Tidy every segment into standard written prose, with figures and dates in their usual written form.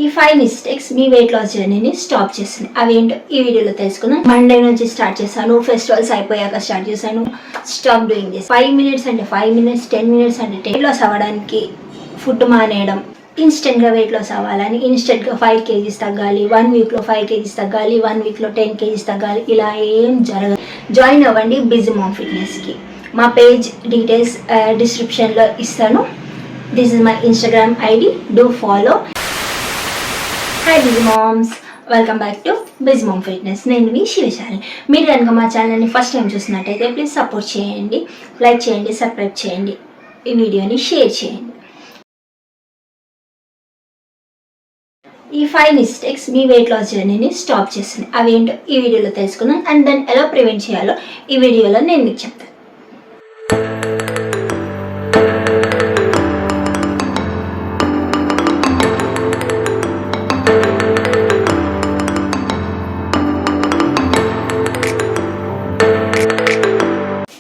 ఈ 5 మిస్టేక్స్ మీ weight loss జర్నీని స్టాప్ చేస్తుంది. అవేంటో ఈ వీడియోలో తెలుసుకుందాం. మండే నుంచి స్టార్ట్ చేశాను, ఫెస్టివల్స్ అయిపోయాక స్టార్ట్ చేశాను. Stop doing this. 5 మినిట్స్ అంటే 5 మినిట్స్, 10 మినిట్స్ అంటే 10. వెయిట్ లాస్ అవ్వడానికి ఫుడ్ మానేయడం, ఇన్స్టెంట్గా వెయిట్ లాస్ అవ్వాలని ఇన్స్టెంట్గా 5 kgs తగ్గాలి, 1 వీక్లో 5 kgs తగ్గాలి, 1 వీక్లో 10 kgs తగ్గాలి, ఇలా ఏం జరగదు. జాయిన్ అవ్వండి బిజీ మామ్ ఫిట్నెస్కి. మా పేజ్ డీటెయిల్స్ డిస్క్రిప్షన్లో ఇస్తాను. This is my Instagram ID, do follow. Hi busy moms, welcome back to Busy Mom Fitness. నేను మీ శివశాలి. మీరు కనుక మా ఛానల్ని ఫస్ట్ టైం చూసినట్టయితే ప్లీజ్ సపోర్ట్ చేయండి, లైక్ చేయండి, సబ్స్క్రైబ్ చేయండి, ఈ వీడియోని షేర్ చేయండి. ఈ 5 మిస్టేక్స్ మీ వెయిట్ లాస్ జర్నీని స్టాప్ చేస్తుంది. అవేంటో ఈ వీడియోలో తెలుసుకుందాం. అండ్ దాన్ని ఎలా ప్రివెంట్ చేయాలో ఈ వీడియోలో నేను మీకు చెప్తాను.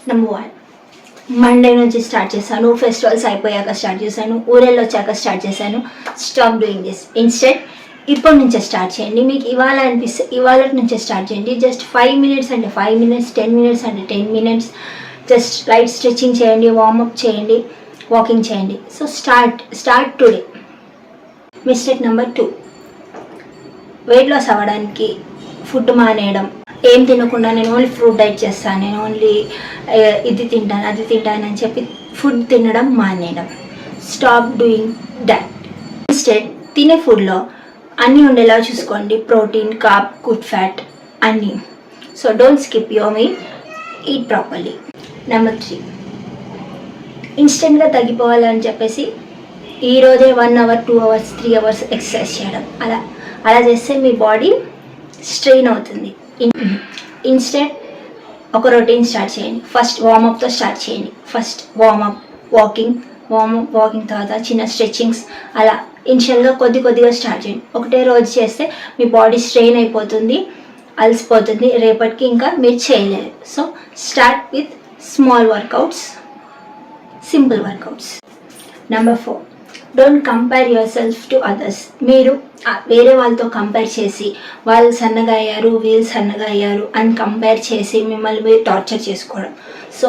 నెంబర్ 1, మండే నుంచి స్టార్ట్ చేశాను, ఫెస్టివల్స్ అయిపోయాక స్టార్ట్ చేశాను, ఊరెళ్ళు వచ్చాక స్టార్ట్ చేశాను. Stop doing this. ఇన్స్టెడ్ ఇప్పటి నుంచే స్టార్ట్ చేయండి. మీకు ఇవాళ అనిపిస్తే ఇవాళ నుంచే స్టార్ట్ చేయండి. జస్ట్ 5 మినిట్స్ అంటే 5 మినిట్స్, 10 మినిట్స్ అంటే 10 మినిట్స్. జస్ట్ లైట్ స్ట్రెచ్చింగ్ చేయండి, వార్మప్ చేయండి, వాకింగ్ చేయండి. So start today. Mistake number 2, weight loss అవ్వడానికి ఫుడ్ మానేయడం. ఏం తినకుండా నేను ఓన్లీ ఫ్రూట్ డైట్ చేస్తాను, నేను ఓన్లీ ఇది తింటాను అది తింటాను అని చెప్పి ఫుడ్ తినడం మానేయడం. Stop doing that. ఇన్స్టెడ్ తినే ఫుడ్లో అన్నీ ఉండేలా చూసుకోండి. ప్రోటీన్, కార్బ్, గుడ్ ఫ్యాట్ అన్నీ. So don't skip your meal, eat properly. Number 3, ఇన్స్టెంట్గా తగ్గిపోవాలని చెప్పేసి ఈరోజే 1 hour, 2 hours, 3 hours ఎక్సర్సైజ్ చేయడం. అలా చేస్తే మీ బాడీ స్ట్రెయిన్ అవుతుంది. ఇన్స్టెంట్ ఒక రొటీన్ స్టార్ట్ చేయండి. ఫస్ట్ వార్మప్తో స్టార్ట్ చేయండి. ఫస్ట్ వార్మప్, వాకింగ్ తర్వాత చిన్న స్ట్రెచ్చింగ్స్. అలా ఇనిషియల్గా కొద్దిగా స్టార్ట్ చేయండి. ఒకటే రోజు చేస్తే మీ బాడీ స్ట్రెయిన్ అయిపోతుంది, అలసిపోతుంది, రేపటికి ఇంకా మీరు చేయలేరు. So start with small workouts, simple workouts. Number 4, don't compare your self to others. మీరు వేరే వాళ్ళతో కంపేర్ చేసి వాళ్ళు సన్నగా అయ్యారు, వీళ్ళు సన్నగా అయ్యారు అని కంపేర్ చేసి మిమ్మల్ని మీరు టార్చర్ చేసుకోవడం. సో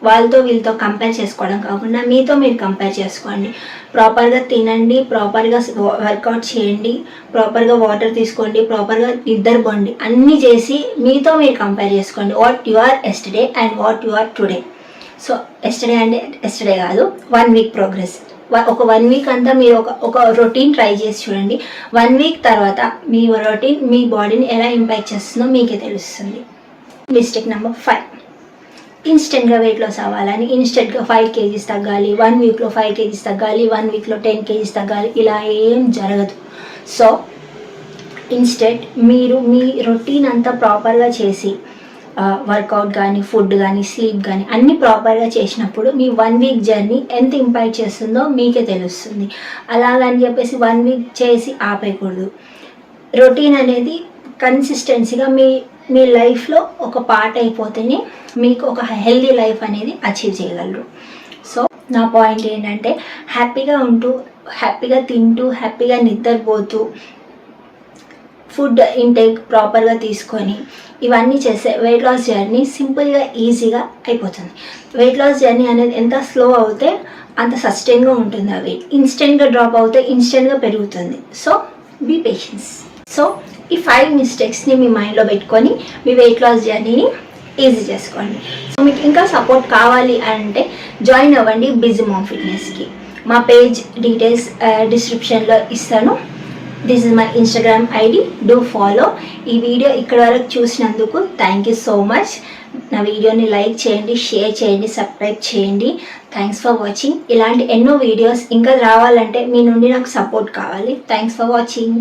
వాళ్ళతో వీళ్ళతో కంపేర్ చేసుకోవడం కాకుండా మీతో మీరు కంపేర్ చేసుకోండి. ప్రాపర్గా తినండి, ప్రాపర్గా వర్కౌట్ చేయండి, ప్రాపర్గా వాటర్ తీసుకోండి, ప్రాపర్గా నిద్రపోండి. అన్నీ చేసి మీతో మీరు కంపేర్ చేసుకోండి. What you are yesterday and what you are today. So yesterday అంటే ఎస్టర్డే కాదు, 1 week ప్రోగ్రెస్. ఒక 1 week అంతా మీరు ఒక రొటీన్ ట్రై చేసి చూడండి. 1 week తర్వాత మీ రొటీన్ మీ బాడీని ఎలా ఇంపాక్ట్ చేస్తుందో మీకే తెలుస్తుంది. మిస్టేక్ నెంబర్ 5, ఇన్స్టెంట్గా వెయిట్ లాస్ అవ్వాలని ఇన్స్టెంట్గా 5 kgs తగ్గాలి, 1 వీక్లో 5 kgs తగ్గాలి, 1 వీక్లో 10 kgs తగ్గాలి, ఇలా ఏం జరగదు. సో ఇన్స్టెంట్ మీరు మీ రొటీన్ అంతా ప్రాపర్గా చేసి వర్కౌట్ కానీ, ఫుడ్ కానీ, స్లీప్ కానీ అన్నీ ప్రాపర్గా చేసినప్పుడు మీ 1 week జర్నీ ఎంత ఇంపాక్ట్ చేస్తుందో మీకే తెలుస్తుంది. అలాగని చెప్పేసి 1 week చేసి ఆపేయకూడదు. రొటీన్ అనేది కన్సిస్టెన్సీగా మీ లైఫ్లో ఒక పార్ట్ అయిపోతేనే మీకు ఒక హెల్దీ లైఫ్ అనేది అచీవ్ చేయగలరు. సో నా పాయింట్ ఏంటంటే హ్యాపీగా ఉంటూ, హ్యాపీగా తింటూ, హ్యాపీగా నిద్రపోతూ, ఫుడ్ ఇంటేక్ ప్రాపర్గా తీసుకొని ఇవన్నీ చేస్తే వెయిట్ లాస్ జర్నీ సింపుల్గా, ఈజీగా అయిపోతుంది. వెయిట్ లాస్ జర్నీ అనేది ఎంత స్లో అవుతే అంత సస్టైన్గా ఉంటుంది. ఆ వెయిట్ ఇన్స్టెంట్గా డ్రాప్ అవుతే ఇన్స్టెంట్గా పెరుగుతుంది. So be patience. సో ఈ 5 మిస్టేక్స్ని మీ మైండ్లో పెట్టుకొని మీ వెయిట్ లాస్ జర్నీని ఈజీ చేసుకోండి. సో మీకు ఇంకా సపోర్ట్ కావాలి అంటే జాయిన్ అవ్వండి బిజీ మామ్ ఫిట్నెస్కి. మా పేజ్ డీటెయిల్స్ డిస్క్రిప్షన్లో ఇస్తాను. This is my Instagram ID, do follow. ఈ వీడియో ఇక్కడ వరకు చూసినందుకు థ్యాంక్ యూ సో మచ్. నా వీడియోని లైక్ చేయండి, షేర్ చేయండి, సబ్స్క్రైబ్ చేయండి. Thanks for watching. ఇలాంటి ఎన్నో వీడియోస్ ఇంకా రావాలంటే మీ నుండి నాకు సపోర్ట్ కావాలి. Thanks for watching.